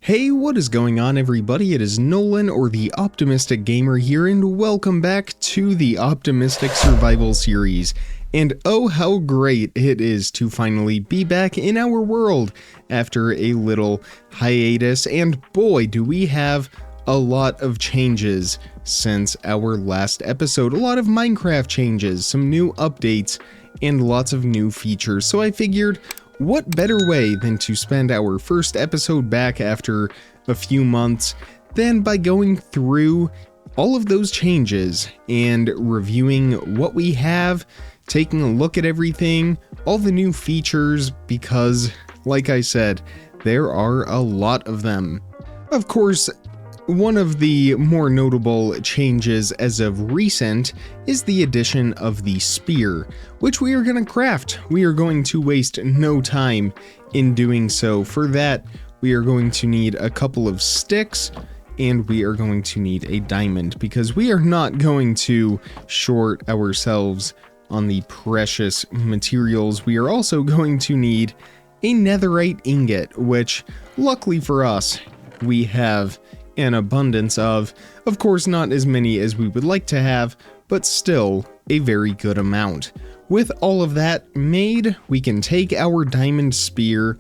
Hey, what is going on everybody? It is Nolan, or the Optimistic Gamer here, and welcome back to the Optimistic Survival series. And oh, how great it is to finally be back in our world after a little hiatus, and boy, do we have a lot of changes since our last episode. A lot of Minecraft changes, some new updates, and lots of new features. So I figured, what better way than to spend our first episode back after a few months than by going through all of those changes and reviewing what we have, taking a look at everything, all the new features, because, like I said, there are a lot of them. Of course, one of the more notable changes as of recent is the addition of the spear, which we are going to craft. We are going to waste no time in doing so. For that, we are going to need a couple of sticks, and we are going to need a diamond, because we are not going to short ourselves on the precious materials. We are also going to need a netherite ingot, which, luckily for us, we have an abundance of course not as many as we would like to have, but still a very good amount. With all of that made, we can take our diamond spear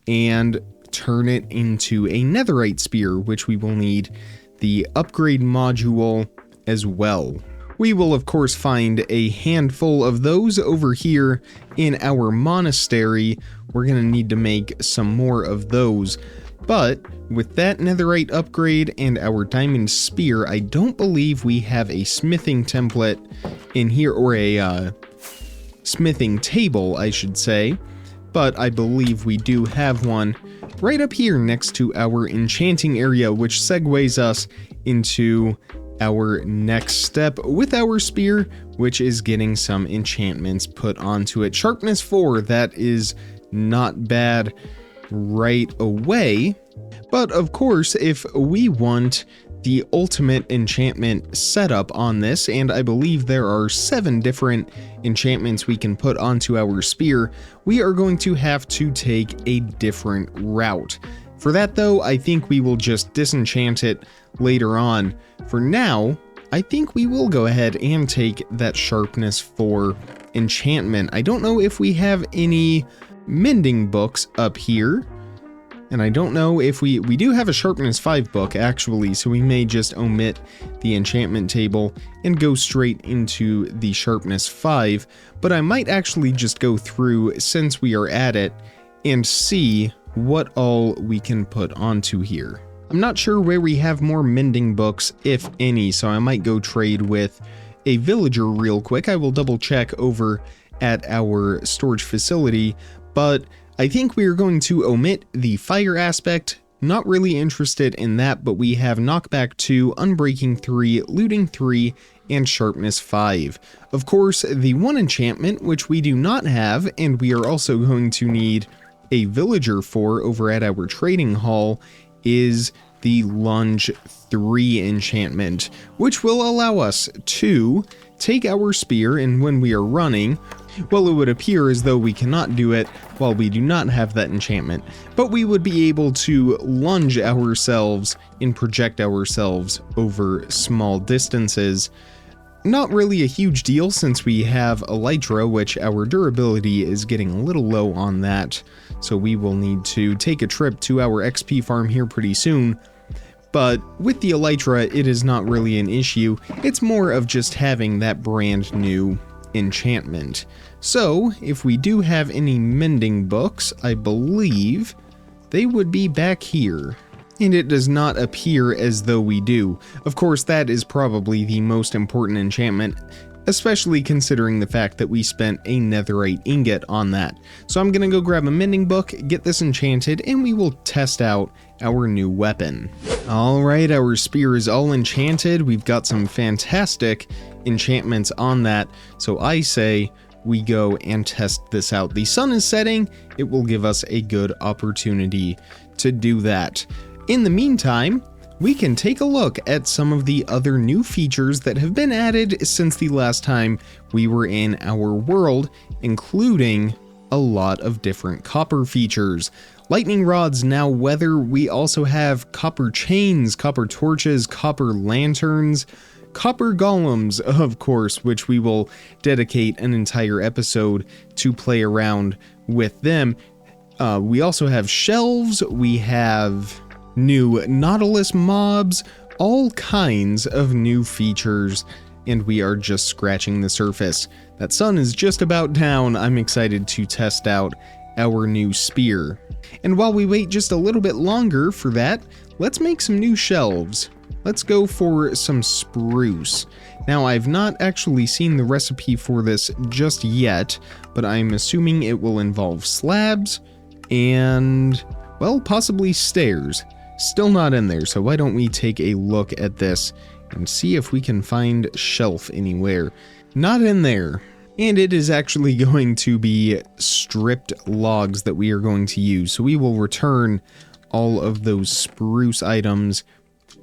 and turn it into a netherite spear, which we will need the upgrade module as well. We will of course find a handful of those over here in our monastery. We're gonna need to make some more of those. But with that netherite upgrade and our diamond spear, I don't believe we have a smithing template in here, or a smithing table, I should say. But I believe we do have one right up here next to our enchanting area, which segues us into our next step with our spear, which is getting some enchantments put onto it. Sharpness 4, that is not bad right away. But of course, if we want the ultimate enchantment setup on this, and I believe there are 7 different enchantments we can put onto our spear, we are going to have to take a different route. For that though, I think we will just disenchant it later on. For now, I think we will go ahead and take that sharpness 4 enchantment. I don't know if we have any mending books up here, and I don't know if we do have a sharpness 5 book actually, so we may just omit the enchantment table and go straight into the sharpness 5, but I might actually just go through, since we are at it, and see what all we can put onto here. I'm not sure where we have more mending books, if any, so I might go trade with a villager real quick. I will double check over at our storage facility, but I think we are going to omit the fire aspect. Not really interested in that, but we have knockback 2, unbreaking 3, looting 3, and sharpness 5. Of course, the one enchantment, which we do not have, and we are also going to need a villager for over at our trading hall, is the lunge 3 enchantment, which will allow us to take our spear, and when we are running, well, it would appear as though we cannot do it while we do not have that enchantment, but we would be able to lunge ourselves and project ourselves over small distances. Not really a huge deal since we have elytra, which our durability is getting a little low on that, so we will need to take a trip to our XP farm here pretty soon. But with the elytra, it is not really an issue. It's more of just having that brand new enchantment. So if we do have any mending books, I believe they would be back here. And it does not appear as though we do. Of course, that is probably the most important enchantment, especially considering the fact that we spent a netherite ingot on that. So I'm gonna go grab a mending book, get this enchanted, and we will test out our new weapon. Alright, our spear is all enchanted. We've got some fantastic enchantments on that, so I say we go and test this out. The sun is setting. It will give us a good opportunity to do that. In the meantime, we can take a look at some of the other new features that have been added since the last time we were in our world, including a lot of different copper features. lightning rods, now weather. We also have copper chains, copper torches, copper lanterns, copper golems, of course, which we will dedicate an entire episode to play around with them. We also have shelves, we have new Nautilus mobs, all kinds of new features, and we are just scratching the surface. That sun is just about down. I'm excited to test out our new spear. And while we wait just a little bit longer for that, let's make some new shelves. Let's go for some spruce. Now, I've not actually seen the recipe for this just yet, but I'm assuming it will involve slabs and, well, possibly stairs. Still not in there, so why don't we take a look at this and see if we can find shelf anywhere. Not in there. And it is actually going to be stripped logs that we are going to use. So we will return all of those spruce items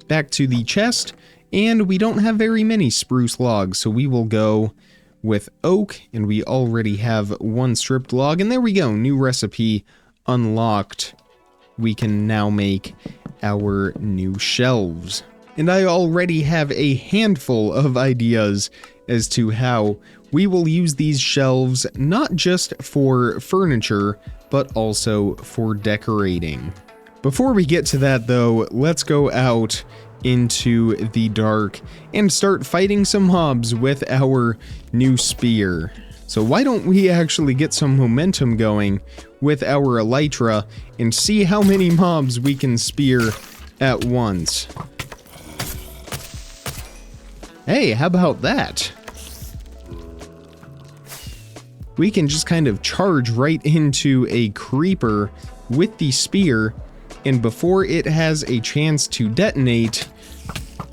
back to the chest. And we don't have very many spruce logs, so we will go with oak. And we already have one stripped log. And there we go, new recipe unlocked. We can now make our new shelves. And I already have a handful of ideas as to how we will use these shelves not just for furniture, but also for decorating. Before we get to that though, let's go out into the dark and start fighting some mobs with our new spear. So why don't we actually get some momentum going with our elytra and see how many mobs we can spear at once. Hey, how about that? We can just kind of charge right into a creeper with the spear, and before it has a chance to detonate,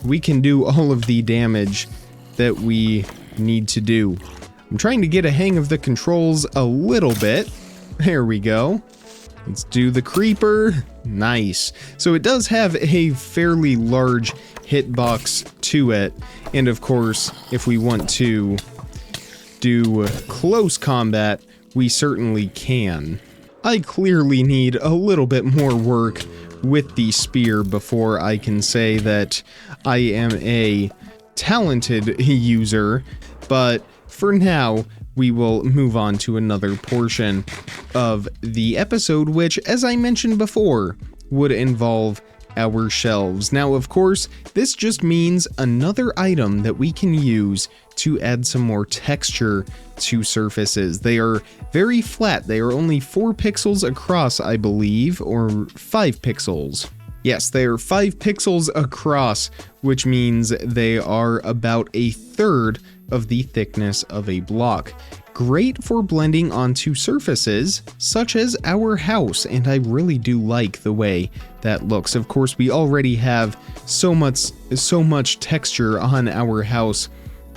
we can do all of the damage that we need to do. I'm trying to get a hang of the controls a little bit. There we go. Let's do the creeper. Nice. So it does have a fairly large hitbox to it, and of course, if we want to do close combat, we certainly can. I clearly need a little bit more work with the spear before I can say that I am a talented user, but for now, we will move on to another portion of the episode, which, as I mentioned before, would involve our shelves. Now, of course, this just means another item that we can use to add some more texture to surfaces. They are very flat. They are only 4 pixels across, I believe, or 5 pixels. Yes, they are 5 pixels across, which means they are about a third of the thickness of a block. Great for blending onto surfaces such as our house, and I really do like the way that looks. Of course, we already have so much texture on our house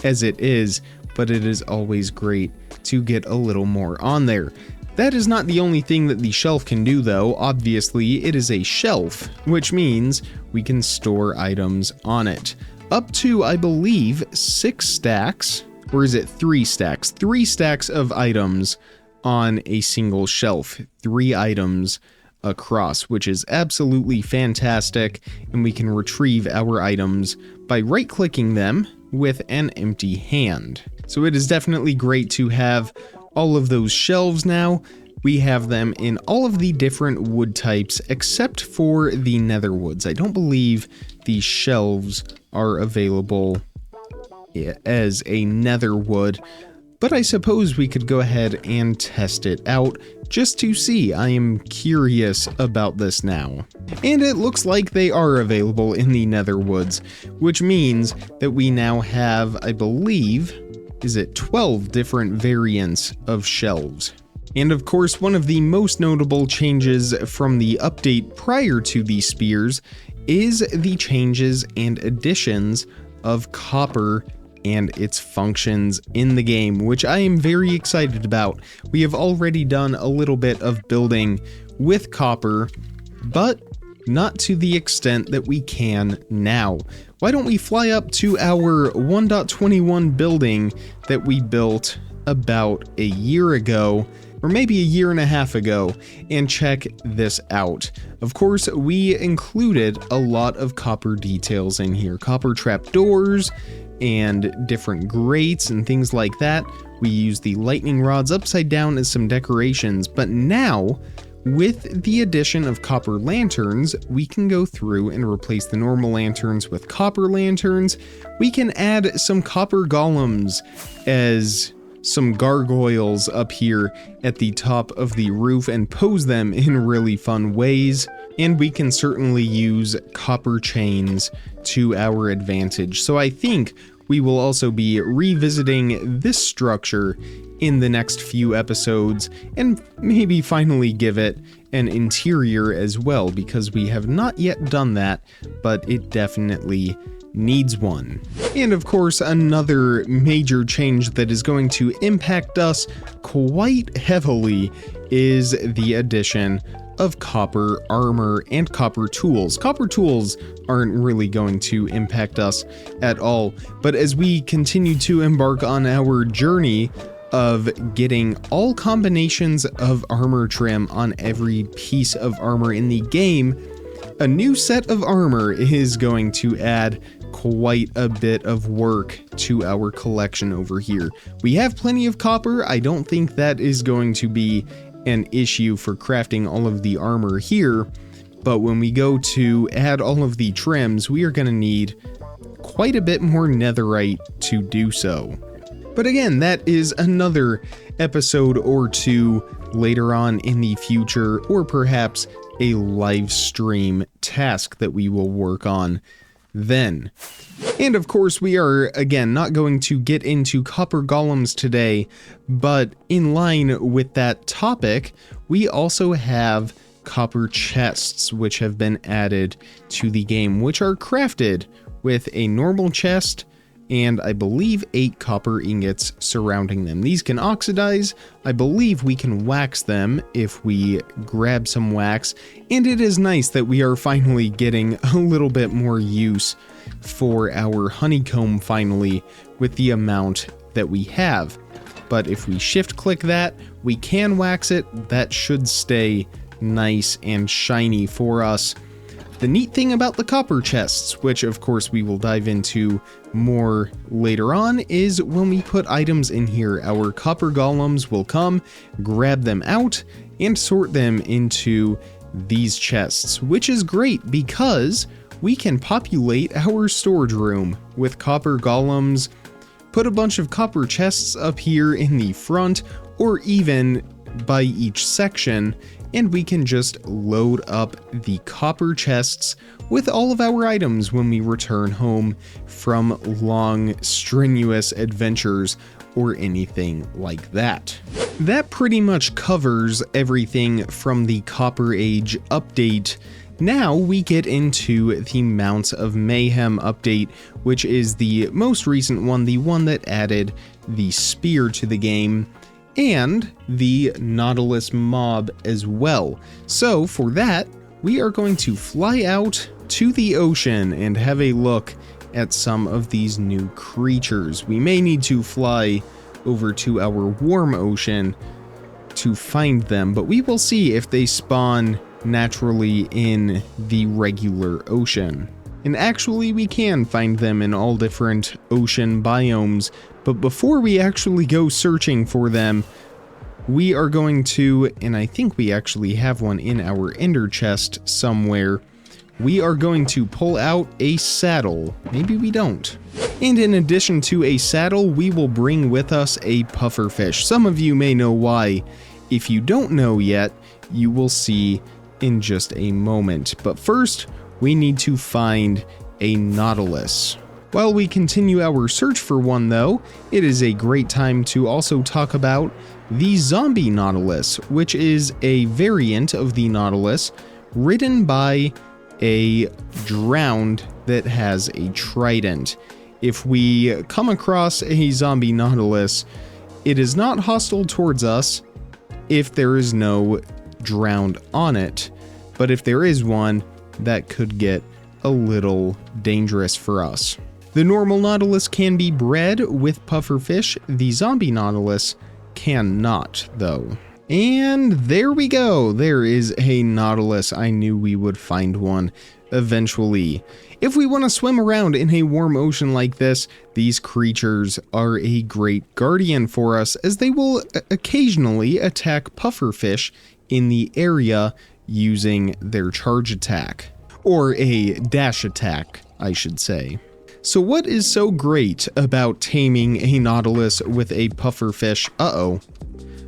as it is, but it is always great to get a little more on there. That is not the only thing that the shelf can do though. Obviously, it is a shelf, which means we can store items on it. Up to, I believe, 6 stacks, or is it 3 stacks? 3 stacks of items on a single shelf. 3 items across, which is absolutely fantastic, and we can retrieve our items by right-clicking them with an empty hand. So it is definitely great to have all of those shelves now. We have them in all of the different wood types except for the nether woods. I don't believe these shelves are available as a nether wood, but I suppose we could go ahead and test it out just to see. I am curious about this now. And it looks like they are available in the nether woods, which means that we now have, I believe, is it 12 different variants of shelves. And of course, one of the most notable changes from the update prior to these spears is the changes and additions of copper and its functions in the game, which I am very excited about. We have already done a little bit of building with copper, but not to the extent that we can now. Why don't we fly up to our 1.21 building that we built about a year ago or maybe a year and a half ago, and check this out. Of course, we included a lot of copper details in here, copper trapdoors and different grates and things like that. We used the lightning rods upside down as some decorations, but now, with the addition of copper lanterns, we can go through and replace the normal lanterns with copper lanterns. We can add some copper golems as some gargoyles up here at the top of the roof and pose them in really fun ways. And we can certainly use copper chains to our advantage. So I think we will also be revisiting this structure in the next few episodes and maybe finally give it an interior as well, because we have not yet done that, but it definitely needs one. And of course, another major change that is going to impact us quite heavily is the addition of copper armor and copper tools. Copper tools aren't really going to impact us at all, but as we continue to embark on our journey of getting all combinations of armor trim on every piece of armor in the game, a new set of armor is going to add quite a bit of work to our collection over here. We have plenty of copper. I don't think that is going to be an issue for crafting all of the armor here, but when we go to add all of the trims, we are going to need quite a bit more netherite to do so. But again, that is another episode or two later on in the future, or perhaps a live stream task that we will work on then. And of course, we are, again, not going to get into copper golems today, but in line with that topic, we also have copper chests, which have been added to the game, which are crafted with a normal chest and I believe 8 copper ingots surrounding them. These can oxidize. I believe we can wax them if we grab some wax, and it is nice that we are finally getting a little bit more use for our honeycomb finally with the amount that we have. But if we shift click that, we can wax it. That should stay nice and shiny for us. The neat thing about the copper chests, which of course we will dive into more later on, is when we put items in here, our copper golems will come, grab them out, and sort them into these chests, which is great because we can populate our storage room with copper golems, put a bunch of copper chests up here in the front, or even by each section, and we can just load up the copper chests with all of our items when we return home from long, strenuous adventures or anything like that. That pretty much covers everything from the Copper Age update. Now we get into the Mounts of Mayhem update, which is the most recent one, the one that added the spear to the game, and the Nautilus mob as well. So for that, we are going to fly out to the ocean and have a look at some of these new creatures. We may need to fly over to our warm ocean to find them, but we will see if they spawn naturally in the regular ocean. And actually we can find them in all different ocean biomes, but before we actually go searching for them, we are going to, and I think we actually have one in our ender chest somewhere, we are going to pull out a saddle. Maybe we don't. And in addition to a saddle, we will bring with us a pufferfish. Some of you may know why. If you don't know yet, you will see in just a moment. But first, we need to find a Nautilus. While we continue our search for one though, it is a great time to also talk about the Zombie Nautilus, which is a variant of the Nautilus ridden by a drowned that has a trident. If we come across a Zombie Nautilus, it is not hostile towards us if there is no drowned on it, but if there is one, that could get a little dangerous for us. The normal Nautilus can be bred with pufferfish. The Zombie Nautilus cannot, though. And there we go. There is a Nautilus. I knew we would find one eventually. If we want to swim around in a warm ocean like this, these creatures are a great guardian for us, as they will occasionally attack pufferfish in the area using their charge attack. Or a dash attack, I should say. So what is so great about taming a Nautilus with a pufferfish? Uh-oh.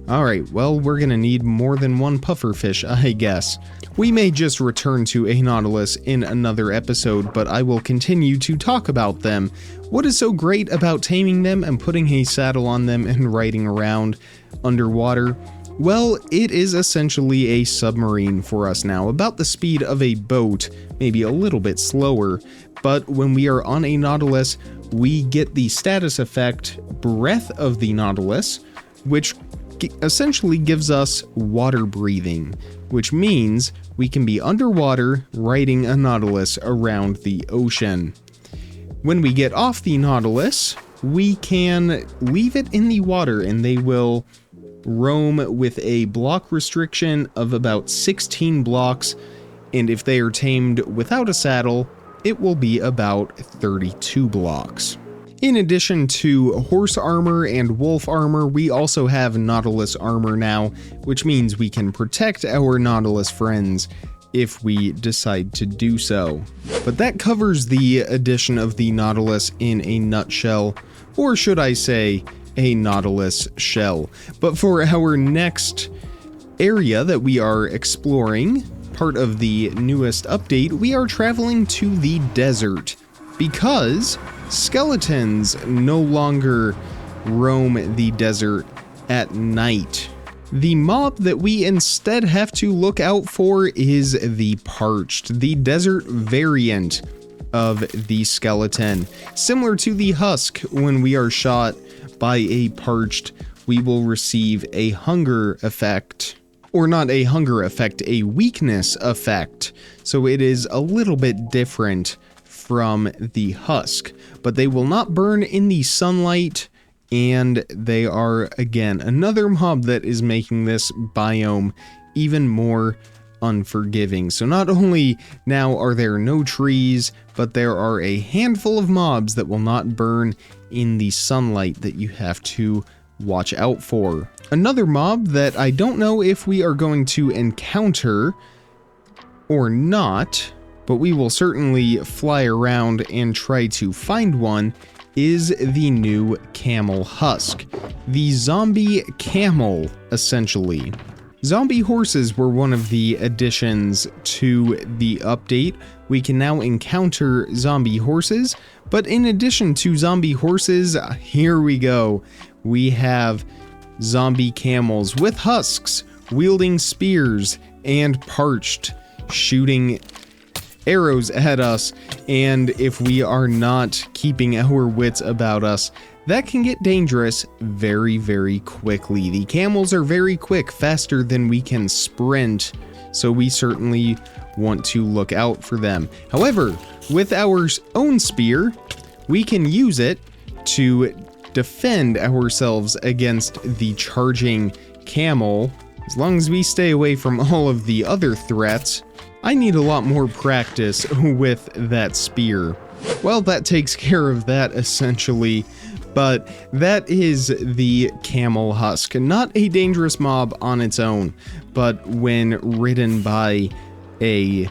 Alright, well, we're gonna need more than one pufferfish, I guess. We may just return to a Nautilus in another episode, but I will continue to talk about them. What is so great about taming them and putting a saddle on them and riding around underwater? Well, it is essentially a submarine for us now, about the speed of a boat, maybe a little bit slower, but when we are on a Nautilus, we get the status effect Breath of the Nautilus, which essentially gives us water breathing, which means we can be underwater riding a Nautilus around the ocean. When we get off the Nautilus, we can leave it in the water and they will roam with a block restriction of about 16 blocks, and if they are tamed without a saddle, it will be about 32 blocks. In addition to horse armor and wolf armor, we also have Nautilus armor now, which means we can protect our Nautilus friends if we decide to do so. But that covers the addition of the Nautilus in a nutshell, or should I say, a Nautilus shell. But for our next area that we are exploring, part of the newest update, we are traveling to the desert, because skeletons no longer roam the desert at night. The mob that we instead have to look out for is the parched, the desert variant of the skeleton. Similar to the husk, when we are shot by a parched, we will receive a hunger effect. Or not a hunger effect, a weakness effect. So it is a little bit different from the husk, but they will not burn in the sunlight, and they are, again, another mob that is making this biome even more unforgiving. So not only now are there no trees, but there are a handful of mobs that will not burn in the sunlight that you have to watch out for. Another mob that I don't know if we are going to encounter or not, but we will certainly fly around and try to find one, is the new camel husk. The zombie camel, essentially. Zombie horses were one of the additions to the update. We can now encounter zombie horses, but in addition to zombie horses, here we go. We have zombie camels with husks, wielding spears, and parched, shooting arrows at us, and if we are not keeping our wits about us, that can get dangerous very, very quickly. The camels are very quick, faster than we can sprint, so we certainly want to look out for them. However, with our own spear, we can use it to defend ourselves against the charging camel, as long as we stay away from all of the other threats. I need a lot more practice with that spear. Well, that takes care of that essentially, but that is the camel husk. Not a dangerous mob on its own, but when ridden by a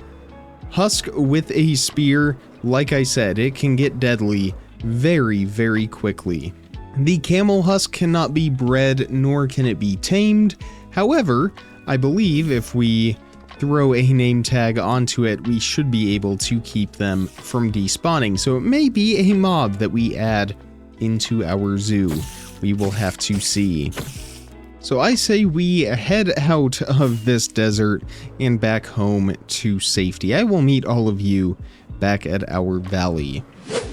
husk with a spear, like I said, it can get deadly very, very quickly. The camel husk cannot be bred, nor can it be tamed. However, I believe if we throw a name tag onto it, we should be able to keep them from despawning. So it may be a mob that we add into our zoo. We will have to see. So I say we head out of this desert and back home to safety. I will meet all of you back at our valley.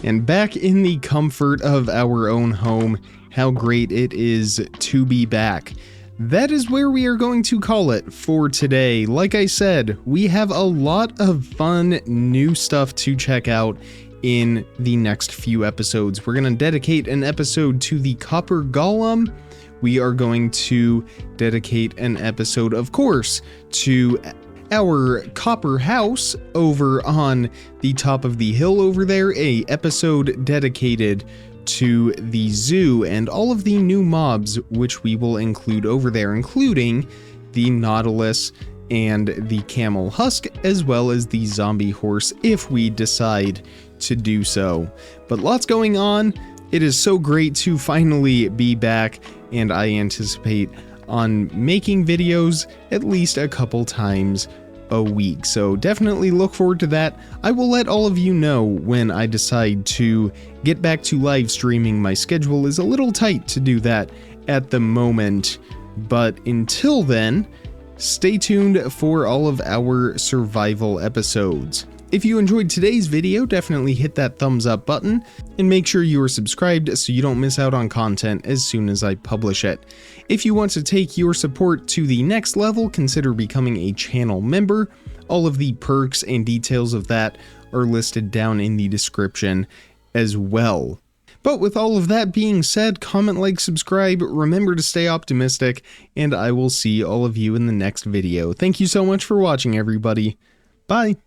And back in the comfort of our own home, how great it is to be back. That is where we are going to call it for today. Like I said, we have a lot of fun new stuff to check out in the next few episodes. We're going to dedicate an episode to the Copper Golem. we are going to dedicate an episode, of course, to our copper house over on the top of the hill over there, a episode dedicated to the zoo and all of the new mobs which we will include over there, including the Nautilus and the Camel Husk, as well as the Zombie Horse if we decide to do so. But lots going on. It is so great to finally be back, and I anticipate on making videos at least a couple times a week, so definitely look forward to that. I will let all of you know when I decide to get back to live streaming. My schedule is a little tight to do that at the moment, but until then, stay tuned for all of our survival episodes. If you enjoyed today's video, definitely hit that thumbs up button and make sure you are subscribed so you don't miss out on content as soon as I publish it. If you want to take your support to the next level, consider becoming a channel member. All of the perks and details of that are listed down in the description as well. But with all of that being said, comment, like, subscribe, remember to stay optimistic, and I will see all of you in the next video. Thank you so much for watching, everybody. Bye!